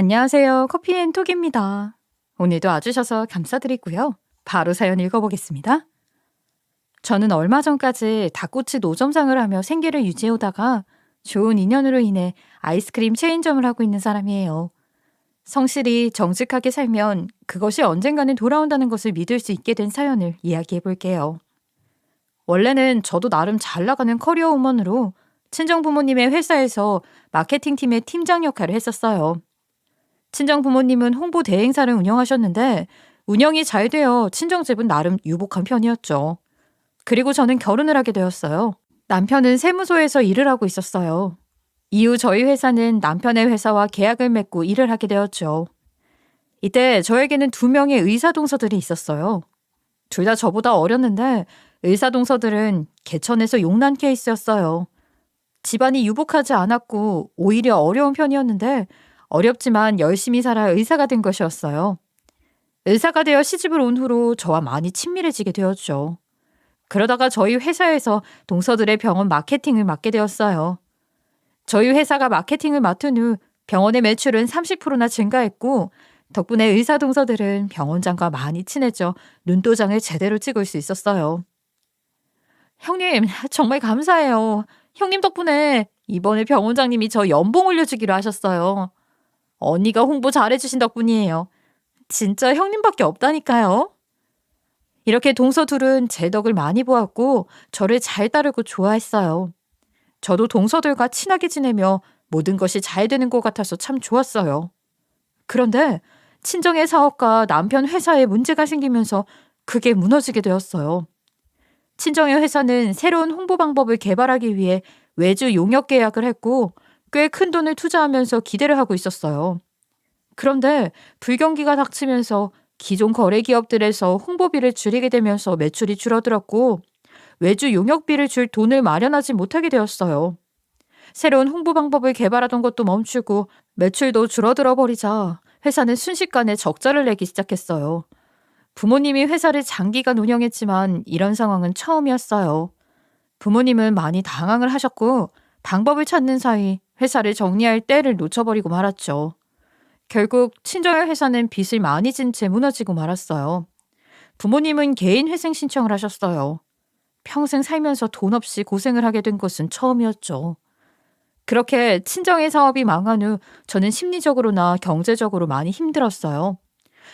안녕하세요. 커피앤톡입니다. 오늘도 와주셔서 감사드리고요. 바로 사연 읽어보겠습니다. 저는 얼마 전까지 닭꼬치 노점상을 하며 생계를 유지해오다가 좋은 인연으로 인해 아이스크림 체인점을 하고 있는 사람이에요. 성실히 정직하게 살면 그것이 언젠가는 돌아온다는 것을 믿을 수 있게 된 사연을 이야기해볼게요. 원래는 저도 나름 잘 나가는 커리어 우먼으로 친정 부모님의 회사에서 마케팅팀의 팀장 역할을 했었어요. 친정 부모님은 홍보 대행사를 운영하셨는데 운영이 잘 되어 친정집은 나름 유복한 편이었죠. 그리고 저는 결혼을 하게 되었어요. 남편은 세무소에서 일을 하고 있었어요. 이후 저희 회사는 남편의 회사와 계약을 맺고 일을 하게 되었죠. 이때 저에게는 2명의 의사 동서들이 있었어요. 둘 다 저보다 어렸는데 의사 동서들은 개천에서 용난 케이스였어요. 집안이 유복하지 않았고 오히려 어려운 편이었는데 어렵지만 열심히 살아 의사가 된 것이었어요. 의사가 되어 시집을 온 후로 저와 많이 친밀해지게 되었죠. 그러다가 저희 회사에서 동서들의 병원 마케팅을 맡게 되었어요. 저희 회사가 마케팅을 맡은 후 병원의 매출은 30%나 증가했고 덕분에 의사 동서들은 병원장과 많이 친해져 눈도장을 제대로 찍을 수 있었어요. 형님, 정말 감사해요. 형님 덕분에 이번에 병원장님이 저 연봉 올려주기로 하셨어요. 언니가 홍보 잘해주신 덕분이에요. 진짜 형님밖에 없다니까요. 이렇게 동서 둘은 제 덕을 많이 보았고 저를 잘 따르고 좋아했어요. 저도 동서들과 친하게 지내며 모든 것이 잘 되는 것 같아서 참 좋았어요. 그런데 친정의 사업과 남편 회사에 문제가 생기면서 그게 무너지게 되었어요. 친정의 회사는 새로운 홍보 방법을 개발하기 위해 외주 용역 계약을 했고 꽤 큰 돈을 투자하면서 기대를 하고 있었어요. 그런데 불경기가 닥치면서 기존 거래 기업들에서 홍보비를 줄이게 되면서 매출이 줄어들었고 외주 용역비를 줄 돈을 마련하지 못하게 되었어요. 새로운 홍보 방법을 개발하던 것도 멈추고 매출도 줄어들어 버리자 회사는 순식간에 적자를 내기 시작했어요. 부모님이 회사를 장기간 운영했지만 이런 상황은 처음이었어요. 부모님은 많이 당황을 하셨고 방법을 찾는 사이 회사를 정리할 때를 놓쳐버리고 말았죠. 결국 친정의 회사는 빚을 많이 진 채 무너지고 말았어요. 부모님은 개인 회생 신청을 하셨어요. 평생 살면서 돈 없이 고생을 하게 된 것은 처음이었죠. 그렇게 친정의 사업이 망한 후 저는 심리적으로나 경제적으로 많이 힘들었어요.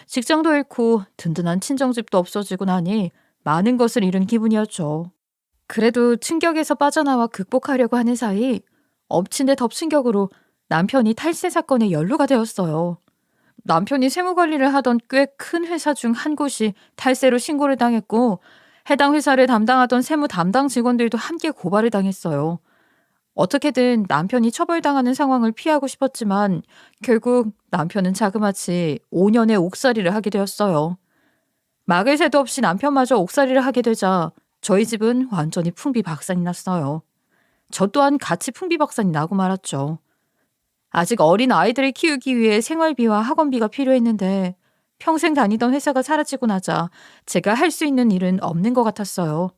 직장도 잃고 든든한 친정집도 없어지고 나니 많은 것을 잃은 기분이었죠. 그래도 충격에서 빠져나와 극복하려고 하는 사이 엎친 데 덮친 격으로 남편이 탈세 사건에 연루가 되었어요. 남편이 세무관리를 하던 꽤 큰 회사 중 한 곳이 탈세로 신고를 당했고 해당 회사를 담당하던 세무 담당 직원들도 함께 고발을 당했어요. 어떻게든 남편이 처벌당하는 상황을 피하고 싶었지만 결국 남편은 자그마치 5년의 옥살이를 하게 되었어요. 막을 새도 없이 남편마저 옥살이를 하게 되자 저희 집은 완전히 풍비박산이 났어요. 저 또한 같이 풍비박산이 나고 말았죠. 아직 어린 아이들을 키우기 위해 생활비와 학원비가 필요했는데 평생 다니던 회사가 사라지고 나자 제가 할 수 있는 일은 없는 것 같았어요.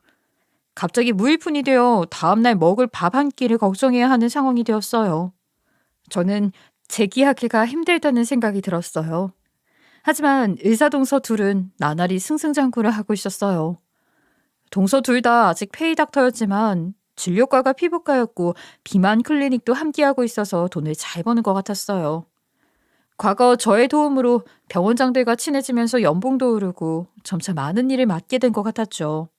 갑자기 무일푼이 되어 다음날 먹을 밥 한 끼를 걱정해야 하는 상황이 되었어요. 저는 재기하기가 힘들다는 생각이 들었어요. 하지만 의사 동서 둘은 나날이 승승장구를 하고 있었어요. 동서 둘 다 아직 페이닥터였지만 진료과가 피부과였고 비만 클리닉도 함께하고 있어서 돈을 잘 버는 것 같았어요. 과거 저의 도움으로 병원장들과 친해지면서 연봉도 오르고 점차 많은 일을 맡게 된 것 같았죠.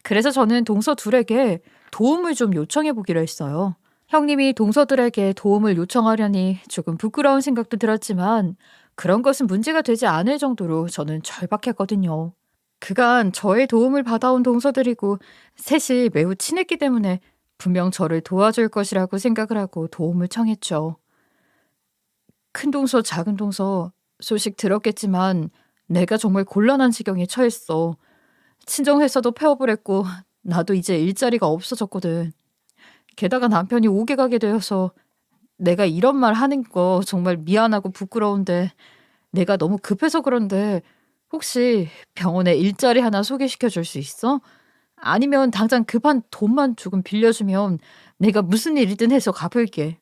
그래서 저는 동서 둘에게 도움을 좀 요청해 보기로 했어요. 형님이 동서들에게 도움을 요청하려니 조금 부끄러운 생각도 들었지만 그런 것은 문제가 되지 않을 정도로 저는 절박했거든요. 그간 저의 도움을 받아온 동서들이고 셋이 매우 친했기 때문에 분명 저를 도와줄 것이라고 생각을 하고 도움을 청했죠. 큰 동서, 작은 동서, 소식 들었겠지만 내가 정말 곤란한 지경에 처했어. 친정회사도 폐업을 했고 나도 이제 일자리가 없어졌거든. 게다가 남편이 옥에 가게 되어서 내가 이런 말 하는 거 정말 미안하고 부끄러운데 내가 너무 급해서 그런데 혹시 병원에 일자리 하나 소개시켜 줄 수 있어? 아니면 당장 급한 돈만 조금 빌려주면 내가 무슨 일이든 해서 갚을게.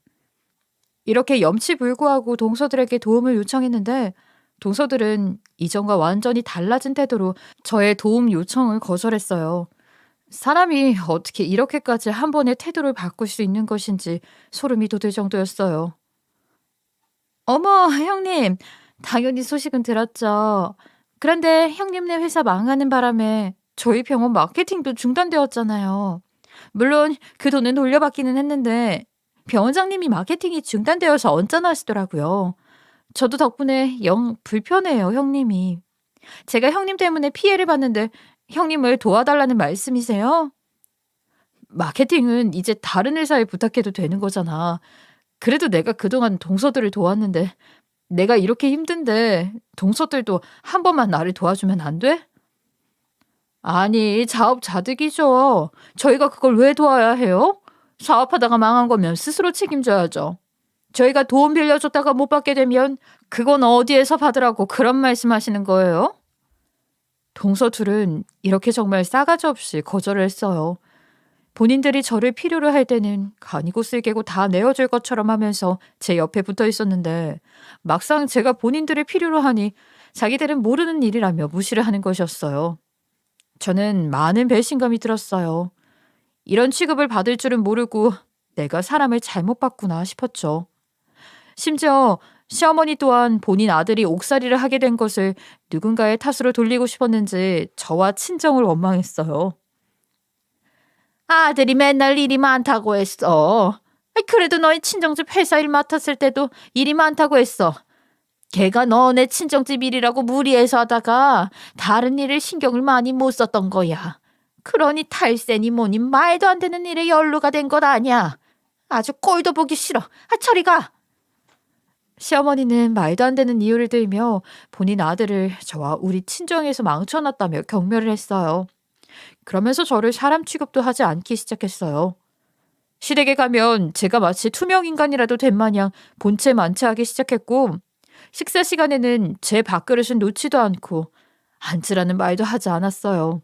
이렇게 염치불구하고 동서들에게 도움을 요청했는데 동서들은 이전과 완전히 달라진 태도로 저의 도움 요청을 거절했어요. 사람이 어떻게 이렇게까지 한 번에 태도를 바꿀 수 있는 것인지 소름이 돋을 정도였어요. 어머, 형님. 당연히 소식은 들었죠. 그런데 형님네 회사 망하는 바람에 저희 병원 마케팅도 중단되었잖아요. 물론 그 돈은 돌려받기는 했는데 병원장님이 마케팅이 중단되어서 언짢아하시더라고요. 저도 덕분에 영 불편해요, 형님이. 제가 형님 때문에 피해를 봤는데 형님을 도와달라는 말씀이세요? 마케팅은 이제 다른 회사에 부탁해도 되는 거잖아. 그래도 내가 그동안 동서들을 도왔는데 내가 이렇게 힘든데 동서들도 한 번만 나를 도와주면 안 돼? 아니, 자업자득이죠. 저희가 그걸 왜 도와야 해요? 사업하다가 망한 거면 스스로 책임져야죠. 저희가 도움 빌려줬다가 못 받게 되면 그건 어디에서 받으라고 그런 말씀하시는 거예요? 동서 둘은 이렇게 정말 싸가지 없이 거절을 했어요. 본인들이 저를 필요로 할 때는 간이고 쓸개고 다 내어줄 것처럼 하면서 제 옆에 붙어 있었는데 막상 제가 본인들을 필요로 하니 자기들은 모르는 일이라며 무시를 하는 것이었어요. 저는 많은 배신감이 들었어요. 이런 취급을 받을 줄은 모르고 내가 사람을 잘못 봤구나 싶었죠. 심지어 시어머니 또한 본인 아들이 옥살이를 하게 된 것을 누군가의 탓으로 돌리고 싶었는지 저와 친정을 원망했어요. 아들이 맨날 일이 많다고 했어. 그래도 너희 친정집 회사 일 맡았을 때도 일이 많다고 했어. 걔가 너네 친정집 일이라고 무리해서 하다가 다른 일을 신경을 많이 못 썼던 거야. 그러니 탈세니 뭐니 말도 안 되는 일에 연루가 된 것 아니야. 아주 꼴도 보기 싫어. 저리 가. 시어머니는 말도 안 되는 이유를 들며 본인 아들을 저와 우리 친정에서 망쳐놨다며 경멸을 했어요. 그러면서 저를 사람 취급도 하지 않기 시작했어요. 시댁에 가면 제가 마치 투명인간이라도 된 마냥 본체 만취하기 시작했고 식사 시간에는 제 밥그릇은 놓지도 않고 앉으라는 말도 하지 않았어요.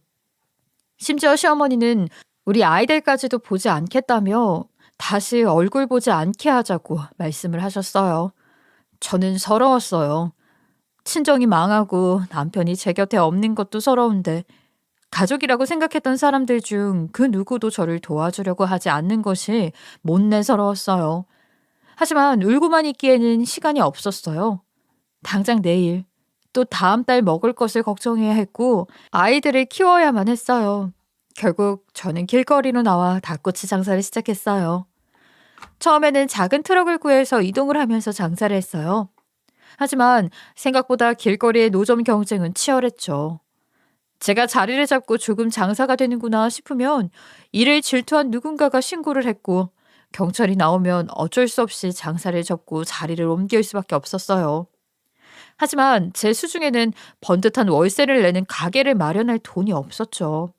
심지어 시어머니는 우리 아이들까지도 보지 않겠다며 다시 얼굴 보지 않게 하자고 말씀을 하셨어요. 저는 서러웠어요. 친정이 망하고 남편이 제 곁에 없는 것도 서러운데 가족이라고 생각했던 사람들 중 그 누구도 저를 도와주려고 하지 않는 것이 못내서러웠어요. 하지만 울고만 있기에는 시간이 없었어요. 당장 내일, 또 다음 달 먹을 것을 걱정해야 했고 아이들을 키워야만 했어요. 결국 저는 길거리로 나와 닭꼬치 장사를 시작했어요. 처음에는 작은 트럭을 구해서 이동을 하면서 장사를 했어요. 하지만 생각보다 길거리의 노점 경쟁은 치열했죠. 제가 자리를 잡고 조금 장사가 되는구나 싶으면 이를 질투한 누군가가 신고를 했고 경찰이 나오면 어쩔 수 없이 장사를 접고 자리를 옮길 수밖에 없었어요. 하지만 제 수중에는 번듯한 월세를 내는 가게를 마련할 돈이 없었죠.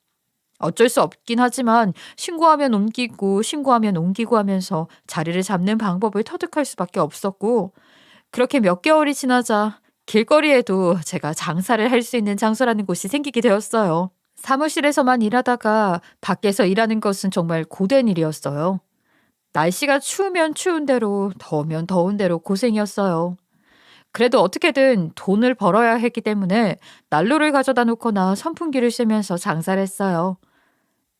어쩔 수 없긴 하지만 신고하면 옮기고 신고하면 옮기고 하면서 자리를 잡는 방법을 터득할 수밖에 없었고 그렇게 몇 개월이 지나자 길거리에도 제가 장사를 할 수 있는 장소라는 곳이 생기게 되었어요. 사무실에서만 일하다가 밖에서 일하는 것은 정말 고된 일이었어요. 날씨가 추우면 추운 대로 더우면 더운 대로 고생이었어요. 그래도 어떻게든 돈을 벌어야 했기 때문에 난로를 가져다 놓거나 선풍기를 쐬면서 장사를 했어요.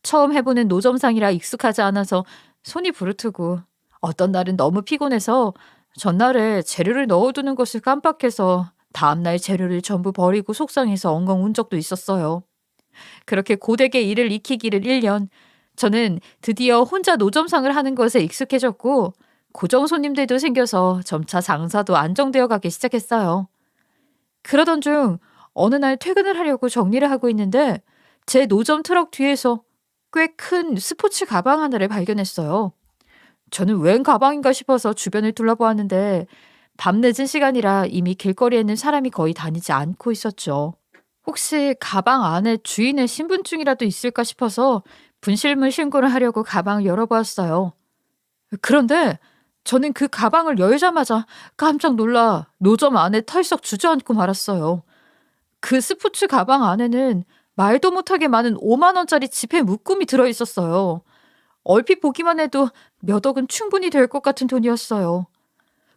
처음 해보는 노점상이라 익숙하지 않아서 손이 부르트고 어떤 날은 너무 피곤해서 전날에 재료를 넣어두는 것을 깜빡해서 다음날 재료를 전부 버리고 속상해서 엉엉 운 적도 있었어요. 그렇게 고되게 일을 익히기를 1년, 저는 드디어 혼자 노점상을 하는 것에 익숙해졌고 고정 손님들도 생겨서 점차 장사도 안정되어 가기 시작했어요. 그러던 중 어느 날 퇴근을 하려고 정리를 하고 있는데 제 노점 트럭 뒤에서 꽤 큰 스포츠 가방 하나를 발견했어요. 저는 웬 가방인가 싶어서 주변을 둘러보았는데 밤늦은 시간이라 이미 길거리에는 사람이 거의 다니지 않고 있었죠. 혹시 가방 안에 주인의 신분증이라도 있을까 싶어서 분실물 신고를 하려고 가방을 열어보았어요. 그런데 저는 그 가방을 열자마자 깜짝 놀라 노점 안에 털썩 주저앉고 말았어요. 그 스포츠 가방 안에는 말도 못하게 많은 5만 원짜리 지폐 묶음이 들어있었어요. 얼핏 보기만 해도 몇 억은 충분히 될 것 같은 돈이었어요.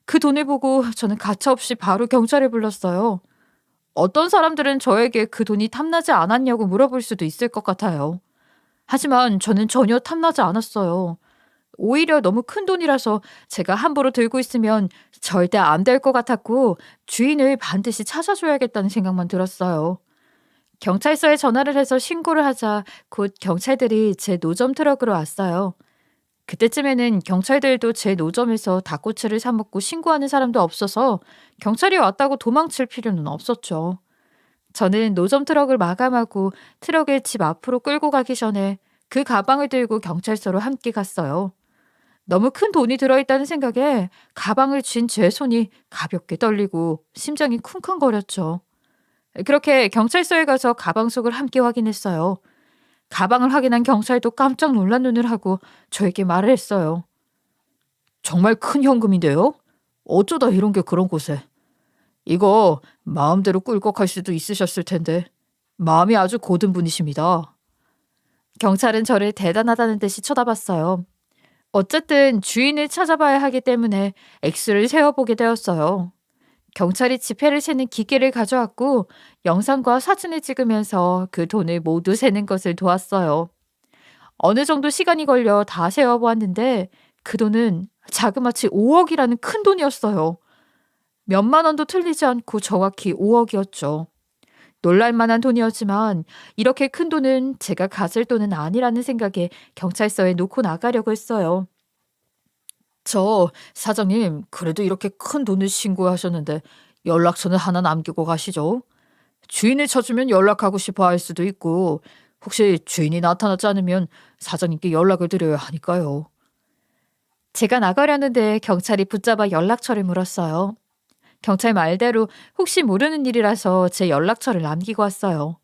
그 돈을 보고 저는 가차없이 바로 경찰을 불렀어요. 어떤 사람들은 저에게 그 돈이 탐나지 않았냐고 물어볼 수도 있을 것 같아요. 하지만 저는 전혀 탐나지 않았어요. 오히려 너무 큰 돈이라서 제가 함부로 들고 있으면 절대 안 될 것 같았고 주인을 반드시 찾아줘야겠다는 생각만 들었어요. 경찰서에 전화를 해서 신고를 하자 곧 경찰들이 제 노점 트럭으로 왔어요. 그때쯤에는 경찰들도 제 노점에서 닭꼬치를 사 먹고 신고하는 사람도 없어서 경찰이 왔다고 도망칠 필요는 없었죠. 저는 노점 트럭을 마감하고 트럭을 집 앞으로 끌고 가기 전에 그 가방을 들고 경찰서로 함께 갔어요. 너무 큰 돈이 들어있다는 생각에 가방을 쥔 제 손이 가볍게 떨리고 심장이 쿵쾅거렸죠. 그렇게 경찰서에 가서 가방 속을 함께 확인했어요. 가방을 확인한 경찰도 깜짝 놀란 눈을 하고 저에게 말을 했어요. 정말 큰 현금인데요? 어쩌다 이런 게 그런 곳에. 이거 마음대로 끌고 갈 수도 있으셨을 텐데 마음이 아주 고든 분이십니다. 경찰은 저를 대단하다는 듯이 쳐다봤어요. 어쨌든 주인을 찾아봐야 하기 때문에 액수를 세어보게 되었어요. 경찰이 지폐를 세는 기계를 가져왔고 영상과 사진을 찍으면서 그 돈을 모두 세는 것을 도왔어요. 어느 정도 시간이 걸려 다 세어보았는데 그 돈은 자그마치 5억이라는 큰 돈이었어요. 몇만 원도 틀리지 않고 정확히 5억이었죠. 놀랄만한 돈이었지만 이렇게 큰 돈은 제가 가질 돈은 아니라는 생각에 경찰서에 놓고 나가려고 했어요. 저 사장님 그래도 이렇게 큰 돈을 신고하셨는데 연락처는 하나 남기고 가시죠. 주인을 찾으면 연락하고 싶어 할 수도 있고 혹시 주인이 나타나지 않으면 사장님께 연락을 드려야 하니까요. 제가 나가려는데 경찰이 붙잡아 연락처를 물었어요. 경찰 말대로 혹시 모르는 일이라서 제 연락처를 남기고 왔어요.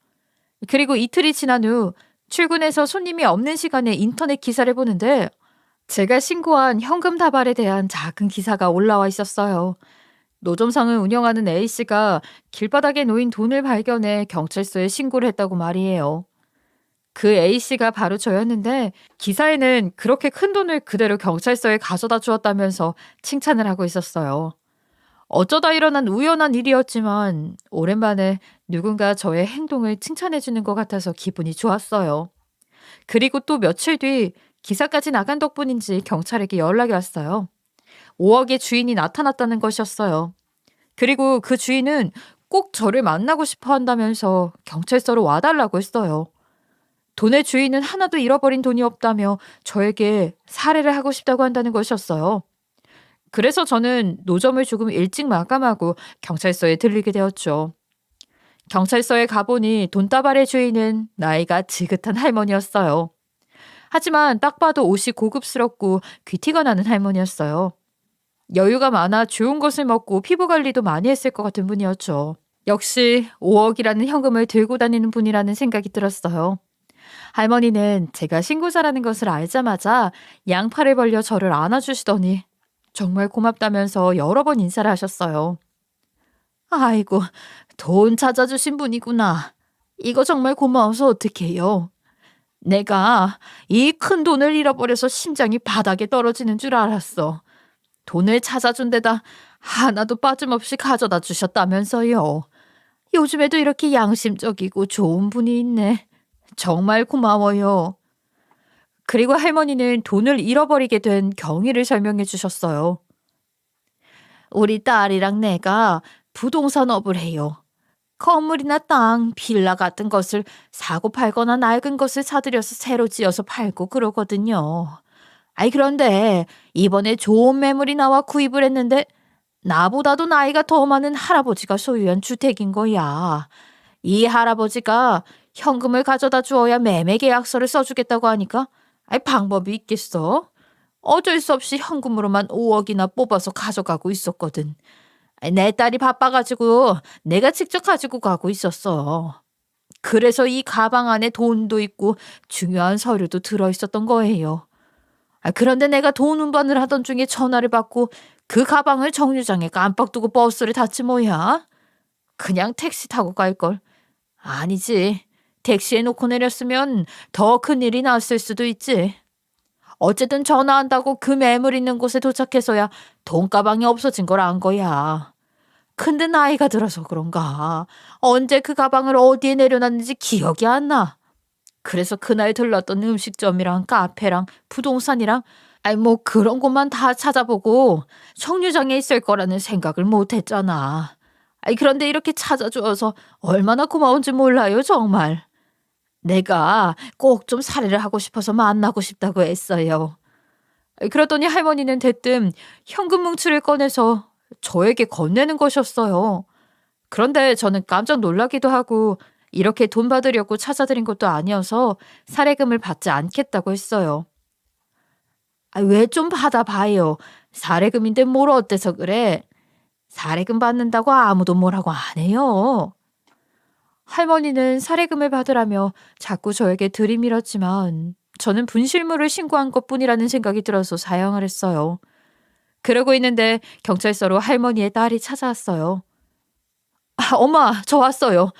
그리고 이틀이 지난 후 출근해서 손님이 없는 시간에 인터넷 기사를 보는데 제가 신고한 현금 다발에 대한 작은 기사가 올라와 있었어요. 노점상을 운영하는 A씨가 길바닥에 놓인 돈을 발견해 경찰서에 신고를 했다고 말이에요. 그 A씨가 바로 저였는데 기사에는 그렇게 큰 돈을 그대로 경찰서에 가져다 주었다면서 칭찬을 하고 있었어요. 어쩌다 일어난 우연한 일이었지만 오랜만에 누군가 저의 행동을 칭찬해 주는 것 같아서 기분이 좋았어요. 그리고 또 며칠 뒤 기사까지 나간 덕분인지 경찰에게 연락이 왔어요. 5억의 주인이 나타났다는 것이었어요. 그리고 그 주인은 꼭 저를 만나고 싶어 한다면서 경찰서로 와달라고 했어요. 돈의 주인은 하나도 잃어버린 돈이 없다며 저에게 살해를 하고 싶다고 한다는 것이었어요. 그래서 저는 노점을 조금 일찍 마감하고 경찰서에 들리게 되었죠. 경찰서에 가보니 돈다발의 주인은 나이가 지긋한 할머니였어요. 하지만 딱 봐도 옷이 고급스럽고 귀티가 나는 할머니였어요. 여유가 많아 좋은 것을 먹고 피부 관리도 많이 했을 것 같은 분이었죠. 역시 5억이라는 현금을 들고 다니는 분이라는 생각이 들었어요. 할머니는 제가 신고자라는 것을 알자마자 양팔을 벌려 저를 안아주시더니 정말 고맙다면서 여러 번 인사를 하셨어요. 아이고, 돈 찾아주신 분이구나. 이거 정말 고마워서 어떡해요. 내가 이 큰 돈을 잃어버려서 심장이 바닥에 떨어지는 줄 알았어. 돈을 찾아준 데다 하나도 빠짐없이 가져다 주셨다면서요. 요즘에도 이렇게 양심적이고 좋은 분이 있네. 정말 고마워요. 그리고 할머니는 돈을 잃어버리게 된 경위를 설명해 주셨어요. 우리 딸이랑 내가 부동산업을 해요. 건물이나 땅, 빌라 같은 것을 사고 팔거나 낡은 것을 사들여서 새로 지어서 팔고 그러거든요. 그런데 이번에 좋은 매물이 나와 구입을 했는데 나보다도 나이가 더 많은 할아버지가 소유한 주택인 거야. 이 할아버지가 현금을 가져다 주어야 매매 계약서를 써주겠다고 하니까 방법이 있겠어? 어쩔 수 없이 현금으로만 5억이나 뽑아서 가져가고 있었거든. 내 딸이 바빠가지고 내가 직접 가지고 가고 있었어. 그래서 이 가방 안에 돈도 있고 중요한 서류도 들어있었던 거예요. 그런데 내가 돈 운반을 하던 중에 전화를 받고 그 가방을 정류장에 깜빡 두고 버스를 탔지 뭐야. 그냥 택시 타고 갈걸. 아니지. 택시에 놓고 내렸으면 더 큰 일이 났을 수도 있지. 어쨌든 전화한다고 그 매물 있는 곳에 도착해서야 돈가방이 없어진 걸 안 거야. 근데 나이가 들어서 그런가 언제 그 가방을 어디에 내려놨는지 기억이 안 나. 그래서 그날 들렀던 음식점이랑 카페랑 부동산이랑 아니 뭐 그런 곳만 다 찾아보고 정류장에 있을 거라는 생각을 못 했잖아. 아니 그런데 이렇게 찾아줘서 얼마나 고마운지 몰라요, 정말. 내가 꼭 좀 살해를 하고 싶어서 만나고 싶다고 했어요. 그러더니 할머니는 대뜸 현금 뭉치를 꺼내서 저에게 건네는 것이었어요. 그런데 저는 깜짝 놀라기도 하고 이렇게 돈 받으려고 찾아드린 것도 아니어서 사례금을 받지 않겠다고 했어요. 왜 좀 받아봐요. 사례금인데 뭘 어때서 그래? 사례금 받는다고 아무도 뭐라고 안 해요. 할머니는 사례금을 받으라며 자꾸 저에게 들이밀었지만 저는 분실물을 신고한 것뿐이라는 생각이 들어서 사양을 했어요. 그러고 있는데 경찰서로 할머니의 딸이 찾아왔어요. 엄마, 저 왔어요.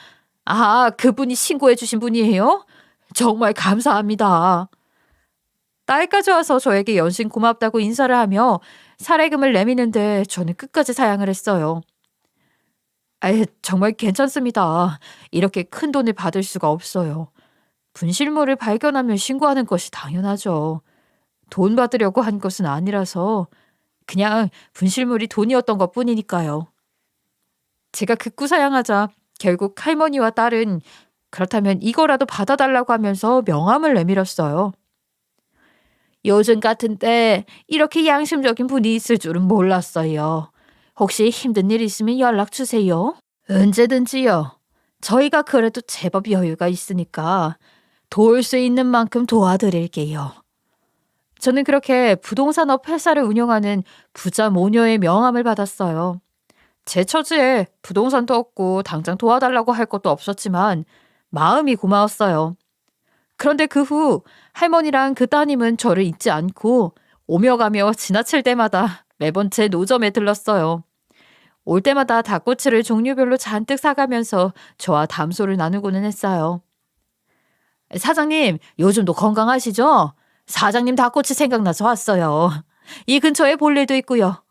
그분이 신고해 주신 분이에요? 정말 감사합니다. 딸까지 와서 저에게 연신 고맙다고 인사를 하며 사례금을 내미는데 저는 끝까지 사양을 했어요. 정말 괜찮습니다. 이렇게 큰 돈을 받을 수가 없어요. 분실물을 발견하면 신고하는 것이 당연하죠. 돈 받으려고 한 것은 아니라서 그냥 분실물이 돈이었던 것뿐이니까요. 제가 극구 사양하자 결국 할머니와 딸은 그렇다면 이거라도 받아달라고 하면서 명함을 내밀었어요. 요즘 같은 때 이렇게 양심적인 분이 있을 줄은 몰랐어요. 혹시 힘든 일 있으면 연락 주세요. 언제든지요. 저희가 그래도 제법 여유가 있으니까 도울 수 있는 만큼 도와드릴게요. 저는 그렇게 부동산업 회사를 운영하는 부자 모녀의 명함을 받았어요. 제 처지에 부동산도 없고 당장 도와달라고 할 것도 없었지만 마음이 고마웠어요. 그런데 그 후 할머니랑 그 따님은 저를 잊지 않고 오며 가며 지나칠 때마다 매번 제 노점에 들렀어요. 올 때마다 닭꼬치를 종류별로 잔뜩 사가면서 저와 담소를 나누고는 했어요. 사장님, 요즘도 건강하시죠? 사장님 닭꼬치 생각나서 왔어요. 이 근처에 볼일도 있고요.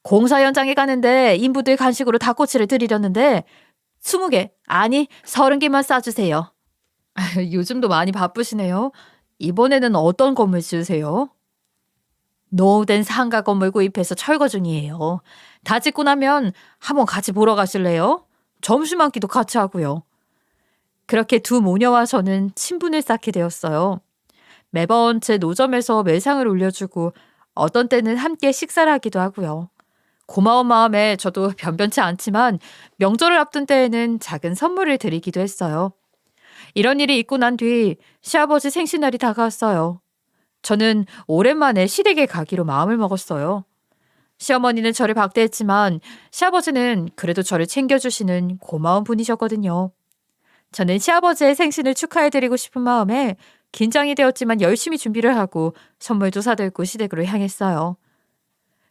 공사 현장에 가는데 인부들 간식으로 닭꼬치를 드리려는데 20개, 아니 30개만 싸주세요. 요즘도 많이 바쁘시네요. 이번에는 어떤 건물 지으세요? 노후된 상가 건물 구입해서 철거 중이에요. 다 짓고 나면 한번 같이 보러 가실래요? 점심 한 끼도 같이 하고요. 그렇게 두 모녀와 저는 친분을 쌓게 되었어요. 매번 제 노점에서 매상을 올려주고 어떤 때는 함께 식사를 하기도 하고요. 고마운 마음에 저도 변변치 않지만 명절을 앞둔 때에는 작은 선물을 드리기도 했어요. 이런 일이 있고 난 뒤 시아버지 생신날이 다가왔어요. 저는 오랜만에 시댁에 가기로 마음을 먹었어요. 시어머니는 저를 박대했지만 시아버지는 그래도 저를 챙겨주시는 고마운 분이셨거든요. 저는 시아버지의 생신을 축하해드리고 싶은 마음에 긴장이 되었지만 열심히 준비를 하고 선물도 사들고 시댁으로 향했어요.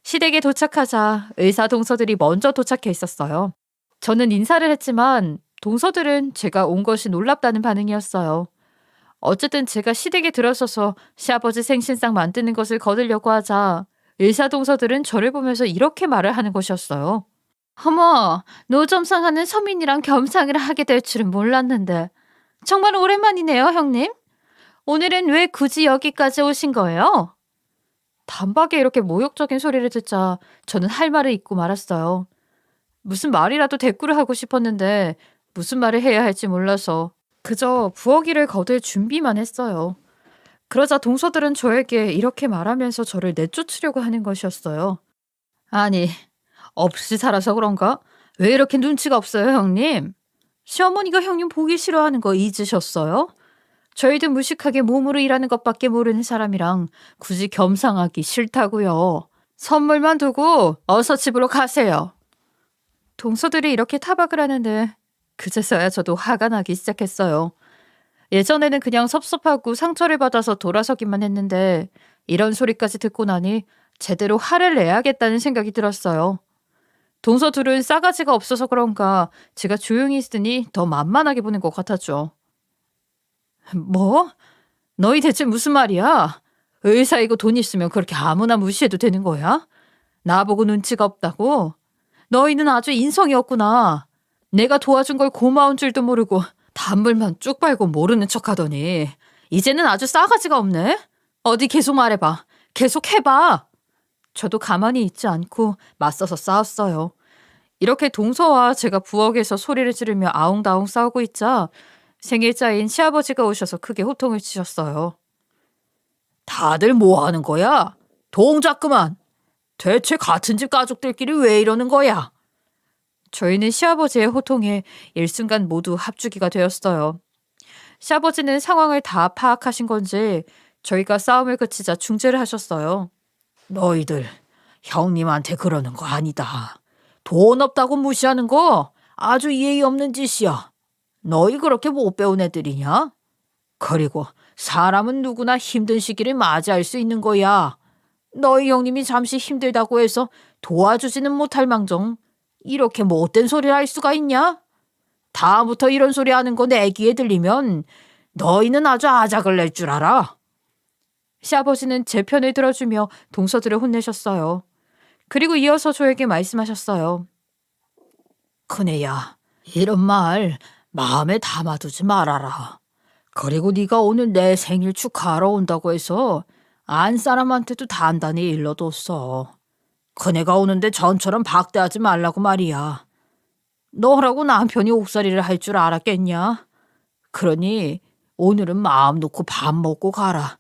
시댁에 도착하자 의사 동서들이 먼저 도착해 있었어요. 저는 인사를 했지만 동서들은 제가 온 것이 놀랍다는 반응이었어요. 어쨌든 제가 시댁에 들어서서 시아버지 생신상 만드는 것을 거들려고 하자 의사 동서들은 저를 보면서 이렇게 말을 하는 것이었어요. 어머, 노점상 하는 서민이랑 겸상을 하게 될 줄은 몰랐는데 정말 오랜만이네요, 형님. 오늘은 왜 굳이 여기까지 오신 거예요? 단박에 이렇게 모욕적인 소리를 듣자 저는 할 말을 잊고 말았어요. 무슨 말이라도 대꾸를 하고 싶었는데 무슨 말을 해야 할지 몰라서 그저 부엌일을 거둘 준비만 했어요. 그러자 동서들은 저에게 이렇게 말하면서 저를 내쫓으려고 하는 것이었어요. 아니, 없이 살아서 그런가? 왜 이렇게 눈치가 없어요, 형님? 시어머니가 형님 보기 싫어하는 거 잊으셨어요? 저희도 무식하게 몸으로 일하는 것밖에 모르는 사람이랑 굳이 겸상하기 싫다고요. 선물만 두고 어서 집으로 가세요. 동서들이 이렇게 타박을 하는데 그제서야 저도 화가 나기 시작했어요. 예전에는 그냥 섭섭하고 상처를 받아서 돌아서기만 했는데 이런 소리까지 듣고 나니 제대로 화를 내야겠다는 생각이 들었어요. 동서 둘은 싸가지가 없어서 그런가 제가 조용히 있으니 더 만만하게 보는 것 같았죠. 뭐? 너희 대체 무슨 말이야? 의사이고 돈 있으면 그렇게 아무나 무시해도 되는 거야? 나보고 눈치가 없다고? 너희는 아주 인성이 없구나. 내가 도와준 걸 고마운 줄도 모르고 단물만 쭉 빨고 모르는 척하더니 이제는 아주 싸가지가 없네. 어디 계속 말해봐. 계속 해봐. 저도 가만히 있지 않고 맞서서 싸웠어요. 이렇게 동서와 제가 부엌에서 소리를 지르며 아웅다웅 싸우고 있자 생일자인 시아버지가 오셔서 크게 호통을 치셨어요. 다들 뭐 하는 거야? 동작 그만. 대체 같은 집 가족들끼리 왜 이러는 거야? 저희는 시아버지의 호통에 일순간 모두 합주기가 되었어요. 시아버지는 상황을 다 파악하신 건지 저희가 싸움을 그치자 중재를 하셨어요. 너희들 형님한테 그러는 거 아니다. 돈 없다고 무시하는 거 아주 예의 없는 짓이야. 너희 그렇게 못 배운 애들이냐? 그리고 사람은 누구나 힘든 시기를 맞이할 수 있는 거야. 너희 형님이 잠시 힘들다고 해서 도와주지는 못할 망정 이렇게 못된 소리를 할 수가 있냐? 다음부터 이런 소리 하는 거 내 귀에 들리면 너희는 아주 아작을 낼 줄 알아. 시아버지는 제 편을 들어주며 동서들을 혼내셨어요. 그리고 이어서 저에게 말씀하셨어요. 큰애야, 이런 말 마음에 담아두지 말아라. 그리고 네가 오늘 내 생일 축하하러 온다고 해서 안 사람한테도 단단히 일러뒀어. 큰애가 오는데 전처럼 박대하지 말라고 말이야. 너라고 남편이 옥살이를 할 줄 알았겠냐? 그러니 오늘은 마음 놓고 밥 먹고 가라.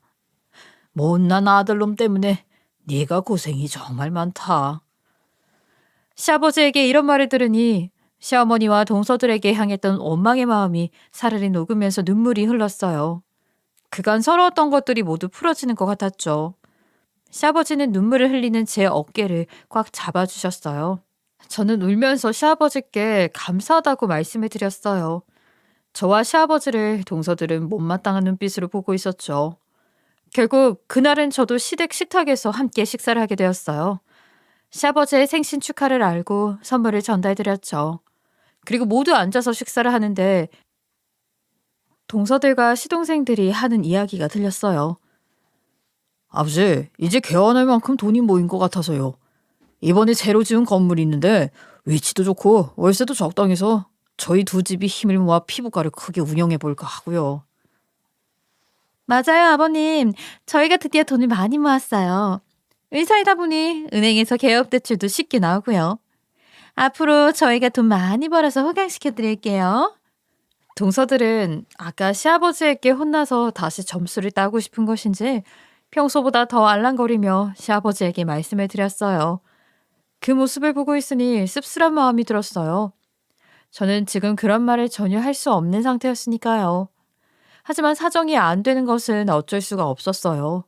못난 아들놈 때문에 네가 고생이 정말 많다. 시아버지에게 이런 말을 들으니 시어머니와 동서들에게 향했던 원망의 마음이 사르르 녹으면서 눈물이 흘렀어요. 그간 서러웠던 것들이 모두 풀어지는 것 같았죠. 시아버지는 눈물을 흘리는 제 어깨를 꽉 잡아주셨어요. 저는 울면서 시아버지께 감사하다고 말씀을 드렸어요. 저와 시아버지를 동서들은 못마땅한 눈빛으로 보고 있었죠. 결국 그날은 저도 시댁 식탁에서 함께 식사를 하게 되었어요. 시아버지의 생신 축하를 알고 선물을 전달드렸죠. 그리고 모두 앉아서 식사를 하는데 동서들과 시동생들이 하는 이야기가 들렸어요. 아버지, 이제 개원할 만큼 돈이 모인 것 같아서요. 이번에 새로 지은 건물이 있는데 위치도 좋고 월세도 적당해서 저희 두 집이 힘을 모아 피부과를 크게 운영해 볼까 하고요. 맞아요, 아버님. 저희가 드디어 돈을 많이 모았어요. 의사이다 보니 은행에서 개업 대출도 쉽게 나오고요. 앞으로 저희가 돈 많이 벌어서 호강시켜 드릴게요. 동서들은 아까 시아버지에게 혼나서 다시 점수를 따고 싶은 것인지 평소보다 더 알랑거리며 시아버지에게 말씀을 드렸어요. 그 모습을 보고 있으니 씁쓸한 마음이 들었어요. 저는 지금 그런 말을 전혀 할 수 없는 상태였으니까요. 하지만 사정이 안 되는 것은 어쩔 수가 없었어요.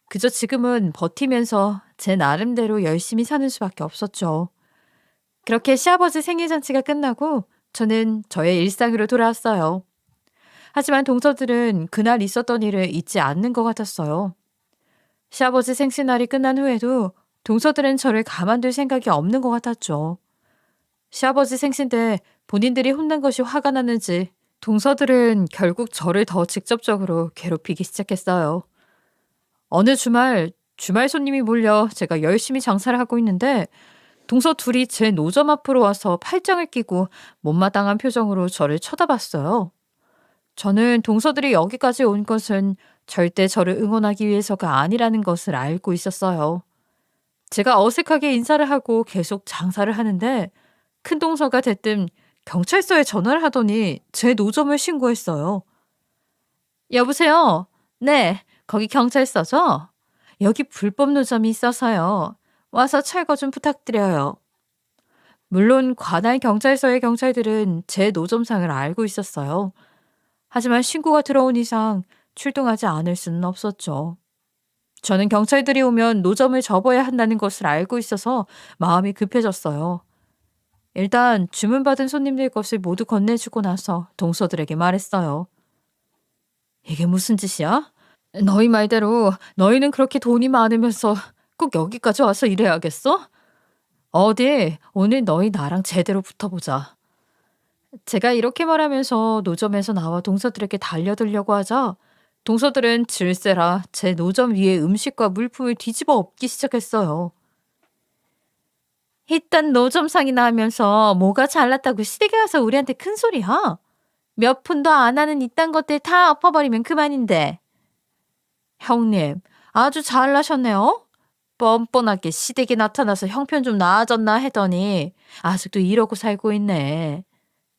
그저 지금은 버티면서 제 나름대로 열심히 사는 수밖에 없었죠. 그렇게 시아버지 생일잔치가 끝나고 저는 저의 일상으로 돌아왔어요. 하지만 동서들은 그날 있었던 일을 잊지 않는 것 같았어요. 시아버지 생신날이 끝난 후에도 동서들은 저를 가만둘 생각이 없는 것 같았죠. 시아버지 생신 때 본인들이 혼난 것이 화가 났는지 동서들은 결국 저를 더 직접적으로 괴롭히기 시작했어요. 어느 주말 손님이 몰려 제가 열심히 장사를 하고 있는데 동서 둘이 제 노점 앞으로 와서 팔짱을 끼고 못마땅한 표정으로 저를 쳐다봤어요. 저는 동서들이 여기까지 온 것은 절대 저를 응원하기 위해서가 아니라는 것을 알고 있었어요. 제가 어색하게 인사를 하고 계속 장사를 하는데 큰 동서가 대뜸 경찰서에 전화를 하더니 제 노점을 신고했어요. 여보세요? 네, 거기 경찰서죠? 여기 불법 노점이 있어서요. 와서 철거 좀 부탁드려요. 물론 관할 경찰서의 경찰들은 제 노점상을 알고 있었어요. 하지만 신고가 들어온 이상 출동하지 않을 수는 없었죠. 저는 경찰들이 오면 노점을 접어야 한다는 것을 알고 있어서 마음이 급해졌어요. 일단 주문받은 손님들 것을 모두 건네주고 나서 동서들에게 말했어요. 이게 무슨 짓이야? 너희 말대로 너희는 그렇게 돈이 많으면서 꼭 여기까지 와서 일해야겠어? 어디 오늘 너희 나랑 제대로 붙어보자. 제가 이렇게 말하면서 노점에서 나와 동서들에게 달려들려고 하자 동서들은 질세라 제 노점 위에 음식과 물품을 뒤집어 엎기 시작했어요. 이딴 노점상이나 하면서 뭐가 잘났다고 시댁에 와서 우리한테 큰 소리야. 몇 푼도 안 하는 이딴 것들 다 엎어버리면 그만인데. 형님, 아주 잘나셨네요. 뻔뻔하게 시댁에 나타나서 형편 좀 나아졌나 했더니 아직도 이러고 살고 있네.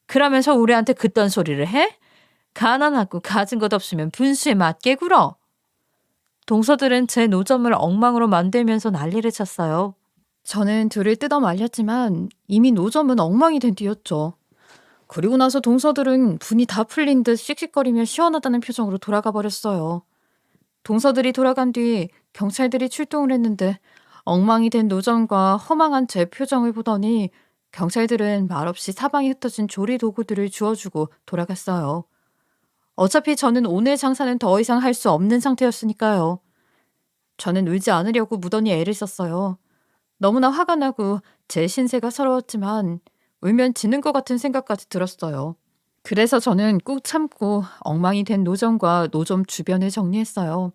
그러면서 우리한테 그딴 소리를 해? 가난하고 가진 것 없으면 분수에 맞게 굴어. 동서들은 제 노점을 엉망으로 만들면서 난리를 쳤어요. 저는 둘을 뜯어 말렸지만 이미 노점은 엉망이 된 뒤였죠. 그리고 나서 동서들은 분이 다 풀린 듯 씩씩거리며 시원하다는 표정으로 돌아가 버렸어요. 동서들이 돌아간 뒤 경찰들이 출동을 했는데 엉망이 된 노점과 허망한 제 표정을 보더니 경찰들은 말없이 사방에 흩어진 조리 도구들을 주워주고 돌아갔어요. 어차피 저는 오늘 장사는 더 이상 할 수 없는 상태였으니까요. 저는 울지 않으려고 무던히 애를 썼어요. 너무나 화가 나고 제 신세가 서러웠지만 울면 지는 것 같은 생각까지 들었어요. 그래서 저는 꾹 참고 엉망이 된 노점과 노점 주변을 정리했어요.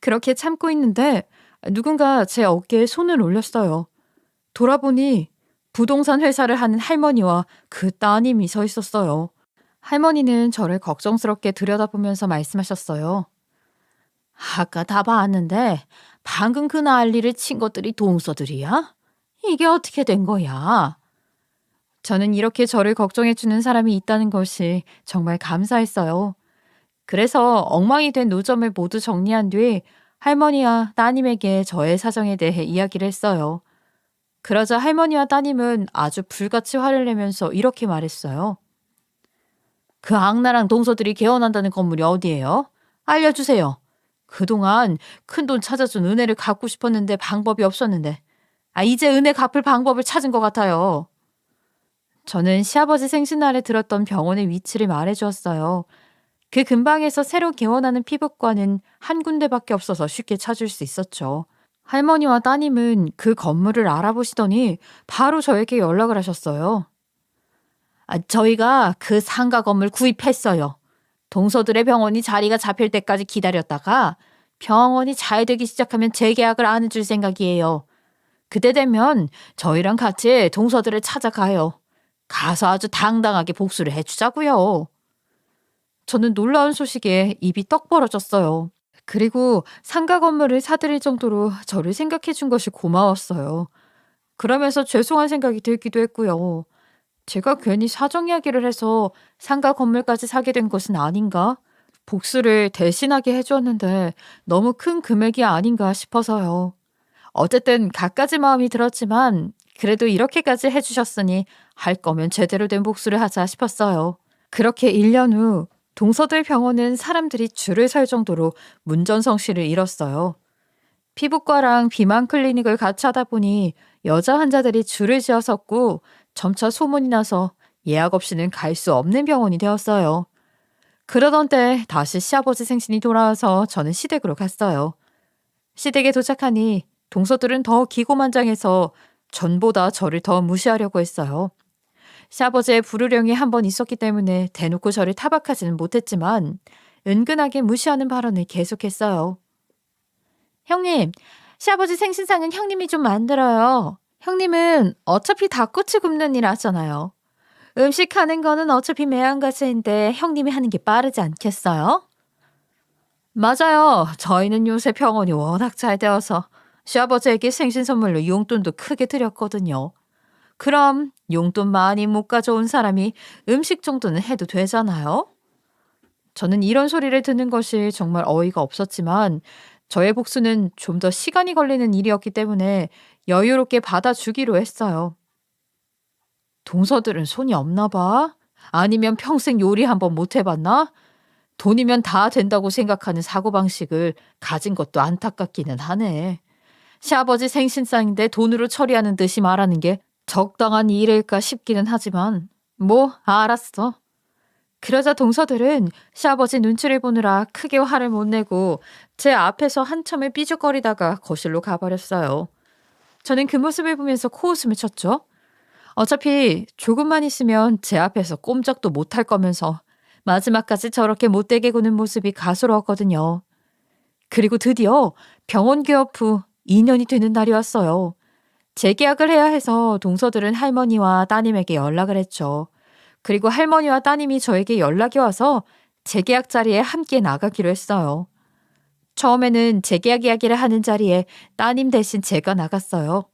그렇게 참고 있는데 누군가 제 어깨에 손을 올렸어요. 돌아보니 부동산 회사를 하는 할머니와 그 따님이 서 있었어요. 할머니는 저를 걱정스럽게 들여다보면서 말씀하셨어요. 아까 다 봤는데 방금 그 난리를 친 것들이 동서들이야? 이게 어떻게 된 거야? 저는 이렇게 저를 걱정해주는 사람이 있다는 것이 정말 감사했어요. 그래서 엉망이 된 노점을 모두 정리한 뒤 할머니와 따님에게 저의 사정에 대해 이야기를 했어요. 그러자 할머니와 따님은 아주 불같이 화를 내면서 이렇게 말했어요. 그 악랄한 동서들이 개원한다는 건물이 어디예요? 알려주세요. 그동안 큰돈 찾아준 은혜를 갚고 싶었는데 방법이 없었는데 이제 은혜 갚을 방법을 찾은 것 같아요. 저는 시아버지 생신날에 들었던 병원의 위치를 말해주었어요. 그 근방에서 새로 개원하는 피부과는 한 군데밖에 없어서 쉽게 찾을 수 있었죠. 할머니와 따님은 그 건물을 알아보시더니 바로 저에게 연락을 하셨어요. 저희가 그 상가 건물 구입했어요. 동서들의 병원이 자리가 잡힐 때까지 기다렸다가 병원이 잘 되기 시작하면 재계약을 안 해줄 생각이에요. 그때 되면 저희랑 같이 동서들을 찾아가요. 가서 아주 당당하게 복수를 해주자고요. 저는 놀라운 소식에 입이 떡 벌어졌어요. 그리고 상가 건물을 사들일 정도로 저를 생각해 준 것이 고마웠어요. 그러면서 죄송한 생각이 들기도 했고요. 제가 괜히 사정 이야기를 해서 상가 건물까지 사게 된 것은 아닌가? 복수를 대신하게 해주었는데 너무 큰 금액이 아닌가 싶어서요. 어쨌든 갖가지 마음이 들었지만 그래도 이렇게까지 해주셨으니 할 거면 제대로 된 복수를 하자 싶었어요. 그렇게 1년 후 동서들 병원은 사람들이 줄을 설 정도로 문전성시를 이뤘어요. 피부과랑 비만 클리닉을 같이 하다 보니 여자 환자들이 줄을 지어 섰고 점차 소문이 나서 예약 없이는 갈 수 없는 병원이 되었어요. 그러던 때 다시 시아버지 생신이 돌아와서 저는 시댁으로 갔어요. 시댁에 도착하니 동서들은 더 기고만장해서 전보다 저를 더 무시하려고 했어요. 시아버지의 불우령이 한 번 있었기 때문에 대놓고 저를 타박하지는 못했지만 은근하게 무시하는 발언을 계속했어요. 형님, 시아버지 생신상은 형님이 좀 만들어요. 형님은 어차피 닭꼬치 굽는 일 하잖아요. 음식 하는 거는 어차피 매한가지인데 형님이 하는 게 빠르지 않겠어요? 맞아요. 저희는 요새 병원이 워낙 잘 되어서 시아버지에게 생신 선물로 용돈도 크게 드렸거든요. 그럼 용돈 많이 못 가져온 사람이 음식 정도는 해도 되잖아요? 저는 이런 소리를 듣는 것이 정말 어이가 없었지만 저의 복수는 좀 더 시간이 걸리는 일이었기 때문에 여유롭게 받아주기로 했어요. 동서들은 손이 없나 봐? 아니면 평생 요리 한번 못 해봤나? 돈이면 다 된다고 생각하는 사고방식을 가진 것도 안타깝기는 하네. 시아버지 생신상인데 돈으로 처리하는 듯이 말하는 게 적당한 일일까 싶기는 하지만 뭐 알았어. 그러자 동서들은 시아버지 눈치를 보느라 크게 화를 못 내고 제 앞에서 한참을 삐죽거리다가 거실로 가버렸어요. 저는 그 모습을 보면서 코웃음을 쳤죠. 어차피 조금만 있으면 제 앞에서 꼼짝도 못할 거면서 마지막까지 저렇게 못되게 구는 모습이 가소로웠거든요. 그리고 드디어 병원 개업 후 2년이 되는 날이 왔어요. 재계약을 해야 해서 동서들은 할머니와 따님에게 연락을 했죠. 그리고 할머니와 따님이 저에게 연락이 와서 재계약 자리에 함께 나가기로 했어요. 처음에는 재계약 이야기를 하는 자리에 따님 대신 제가 나갔어요.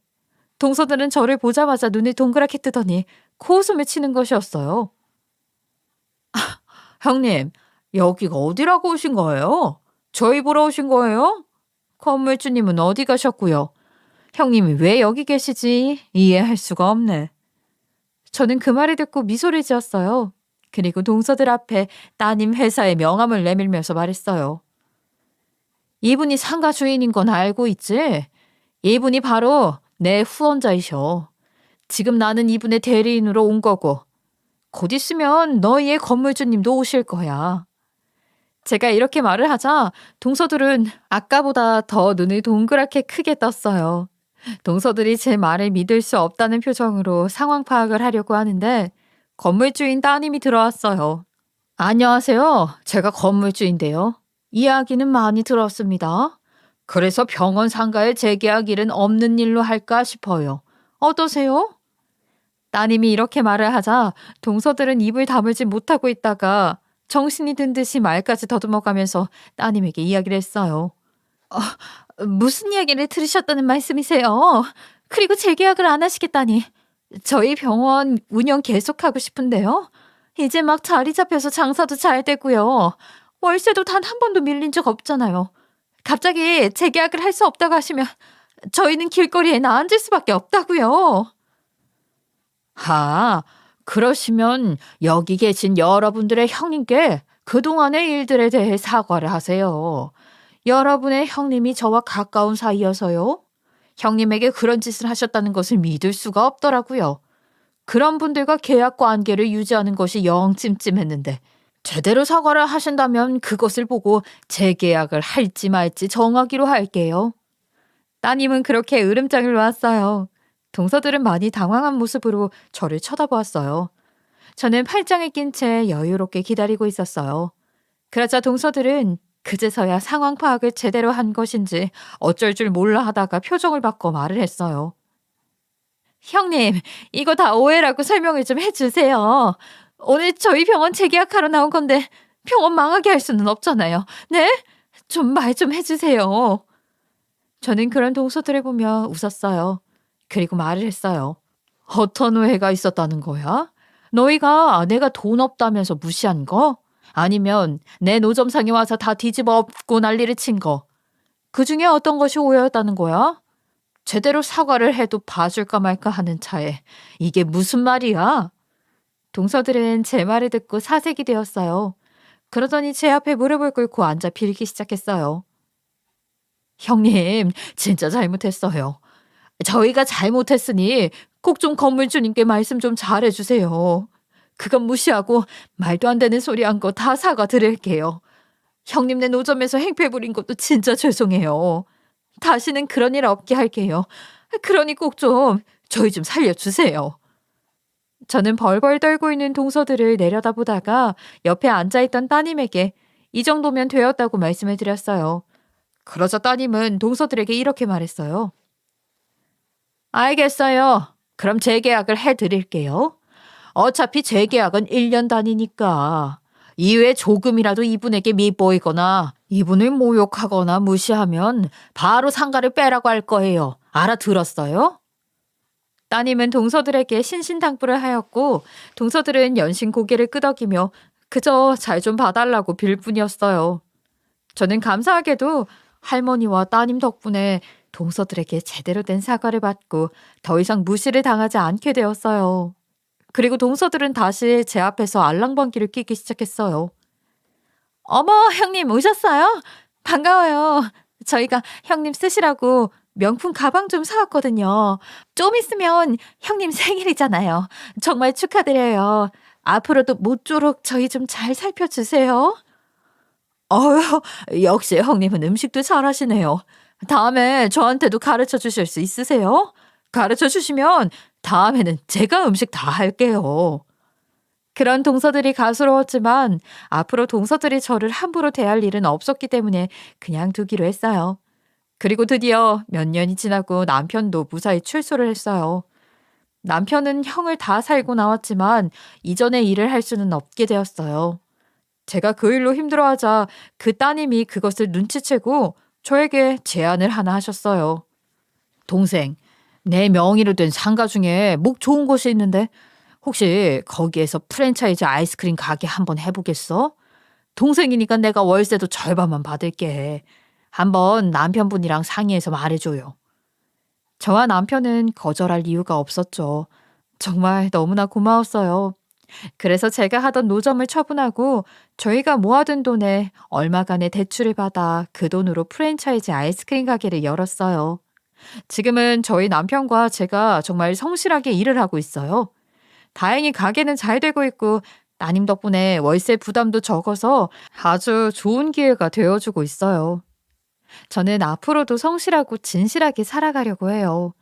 동서들은 저를 보자마자 눈을 동그랗게 뜨더니 코웃음을 치는 것이었어요. 형님, 여기가 어디라고 오신 거예요? 저희 보러 오신 거예요? 건물주님은 어디 가셨고요? 형님이 왜 여기 계시지? 이해할 수가 없네. 저는 그 말을 듣고 미소를 지었어요. 그리고 동서들 앞에 따님 회사의 명함을 내밀면서 말했어요. 이분이 상가 주인인 건 알고 있지? 이분이 바로 내 후원자이셔. 지금 나는 이분의 대리인으로 온 거고 곧 있으면 너희의 건물주님도 오실 거야. 제가 이렇게 말을 하자 동서들은 아까보다 더 눈을 동그랗게 크게 떴어요. 동서들이 제 말을 믿을 수 없다는 표정으로 상황 파악을 하려고 하는데 건물주인 따님이 들어왔어요. 안녕하세요. 제가 건물주인데요. 이야기는 많이 들었습니다. 그래서 병원 상가에 재계약 일은 없는 일로 할까 싶어요. 어떠세요? 따님이 이렇게 말을 하자 동서들은 입을 다물지 못하고 있다가 정신이 든 듯이 말까지 더듬어가면서 따님에게 이야기를 했어요. 무슨 이야기를 들으셨다는 말씀이세요? 그리고 재계약을 안 하시겠다니. 저희 병원 운영 계속하고 싶은데요. 이제 막 자리 잡혀서 장사도 잘 되고요. 월세도 단 한 번도 밀린 적 없잖아요. 갑자기 재계약을 할 수 없다고 하시면 저희는 길거리에 나앉을 수밖에 없다고요. 그러시면 여기 계신 여러분들의 형님께 그동안의 일들에 대해 사과를 하세요. 여러분의 형님이 저와 가까운 사이여서요. 형님에게 그런 짓을 하셨다는 것을 믿을 수가 없더라고요. 그런 분들과 계약 관계를 유지하는 것이 영 찜찜했는데 제대로 사과를 하신다면 그것을 보고 재계약을 할지 말지 정하기로 할게요. 따님은 그렇게 으름장을 놨어요. 동서들은 많이 당황한 모습으로 저를 쳐다보았어요. 저는 팔짱을 낀 채 여유롭게 기다리고 있었어요. 그러자 동서들은 그제서야 상황 파악을 제대로 한 것인지 어쩔 줄 몰라 하다가 표정을 바꿔 말을 했어요. 형님, 이거 다 오해라고 설명을 좀 해주세요. 오늘 저희 병원 재계약하러 나온 건데 병원 망하게 할 수는 없잖아요. 네? 좀 말 좀 해주세요. 저는 그런 동서들을 보며 웃었어요. 그리고 말을 했어요. 어떤 오해가 있었다는 거야? 너희가 내가 돈 없다면서 무시한 거? 아니면 내 노점상에 와서 다 뒤집어 엎고 난리를 친 거? 그 중에 어떤 것이 오해였다는 거야? 제대로 사과를 해도 봐줄까 말까 하는 차에 이게 무슨 말이야? 동서들은 제 말을 듣고 사색이 되었어요. 그러더니 제 앞에 무릎을 꿇고 앉아 빌기 시작했어요. 형님, 진짜 잘못했어요. 저희가 잘못했으니 꼭 좀 건물주님께 말씀 좀 잘해주세요. 그건 무시하고 말도 안 되는 소리 한 거 다 사과드릴게요. 형님네 노점에서 행패 부린 것도 진짜 죄송해요. 다시는 그런 일 없게 할게요. 그러니 꼭 좀 저희 좀 살려주세요. 저는 벌벌 떨고 있는 동서들을 내려다보다가 옆에 앉아있던 따님에게 이 정도면 되었다고 말씀을 드렸어요. 그러자 따님은 동서들에게 이렇게 말했어요. 알겠어요. 그럼 재계약을 해드릴게요. 어차피 재계약은 1년 단위니까 이후에 조금이라도 이분에게 밉보이거나 이분을 모욕하거나 무시하면 바로 상가를 빼라고 할 거예요. 알아들었어요? 따님은 동서들에게 신신당부를 하였고 동서들은 연신 고개를 끄덕이며 그저 잘 좀 봐달라고 빌 뿐이었어요. 저는 감사하게도 할머니와 따님 덕분에 동서들에게 제대로 된 사과를 받고 더 이상 무시를 당하지 않게 되었어요. 그리고 동서들은 다시 제 앞에서 알랑방귀를 끼기 시작했어요. 어머, 형님 오셨어요? 반가워요. 저희가 형님 쓰시라고 명품 가방 좀 사왔거든요. 좀 있으면 형님 생일이잖아요. 정말 축하드려요. 앞으로도 모쪼록 저희 좀 잘 살펴주세요. 어휴, 역시 형님은 음식도 잘하시네요. 다음에 저한테도 가르쳐 주실 수 있으세요? 가르쳐 주시면 다음에는 제가 음식 다 할게요. 그런 동서들이 가수로웠지만 앞으로 동서들이 저를 함부로 대할 일은 없었기 때문에 그냥 두기로 했어요. 그리고 드디어 몇 년이 지나고 남편도 무사히 출소를 했어요. 남편은 형을 다 살고 나왔지만 이전의 일을 할 수는 없게 되었어요. 제가 그 일로 힘들어하자 그 따님이 그것을 눈치채고 저에게 제안을 하나 하셨어요. 동생, 내 명의로 된 상가 중에 목 좋은 곳이 있는데 혹시 거기에서 프랜차이즈 아이스크림 가게 한번 해보겠어? 동생이니까 내가 월세도 절반만 받을게. 한번 남편분이랑 상의해서 말해줘요. 저와 남편은 거절할 이유가 없었죠. 정말 너무나 고마웠어요. 그래서 제가 하던 노점을 처분하고 저희가 모아둔 돈에 얼마간의 대출을 받아 그 돈으로 프랜차이즈 아이스크림 가게를 열었어요. 지금은 저희 남편과 제가 정말 성실하게 일을 하고 있어요. 다행히 가게는 잘 되고 있고 따님 덕분에 월세 부담도 적어서 아주 좋은 기회가 되어주고 있어요. 저는 앞으로도 성실하고 진실하게 살아가려고 해요.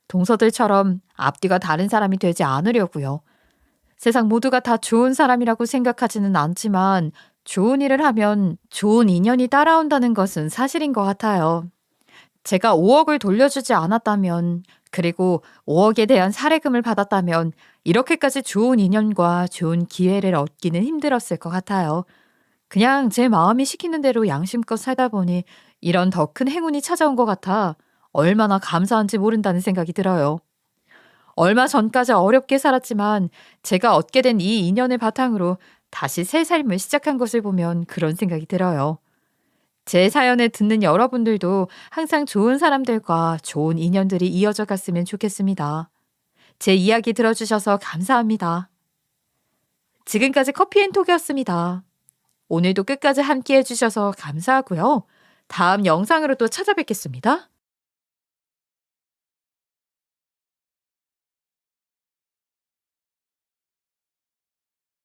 동서들처럼 앞뒤가 다른 사람이 되지 않으려고요. 세상 모두가 다 좋은 사람이라고 생각하지는 않지만 좋은 일을 하면 좋은 인연이 따라온다는 것은 사실인 것 같아요. 제가 5억을 돌려주지 않았다면, 그리고 5억에 대한 사례금을 받았다면 이렇게까지 좋은 인연과 좋은 기회를 얻기는 힘들었을 것 같아요. 그냥 제 마음이 시키는 대로 양심껏 살다 보니 이런 더 큰 행운이 찾아온 것 같아 얼마나 감사한지 모른다는 생각이 들어요. 얼마 전까지 어렵게 살았지만 제가 얻게 된 이 인연을 바탕으로 다시 새 삶을 시작한 것을 보면 그런 생각이 들어요. 제 사연을 듣는 여러분들도 항상 좋은 사람들과 좋은 인연들이 이어져 갔으면 좋겠습니다. 제 이야기 들어주셔서 감사합니다. 지금까지 커피앤톡이었습니다. 오늘도 끝까지 함께 해주셔서 감사하고요. 다음 영상으로 또 찾아뵙겠습니다.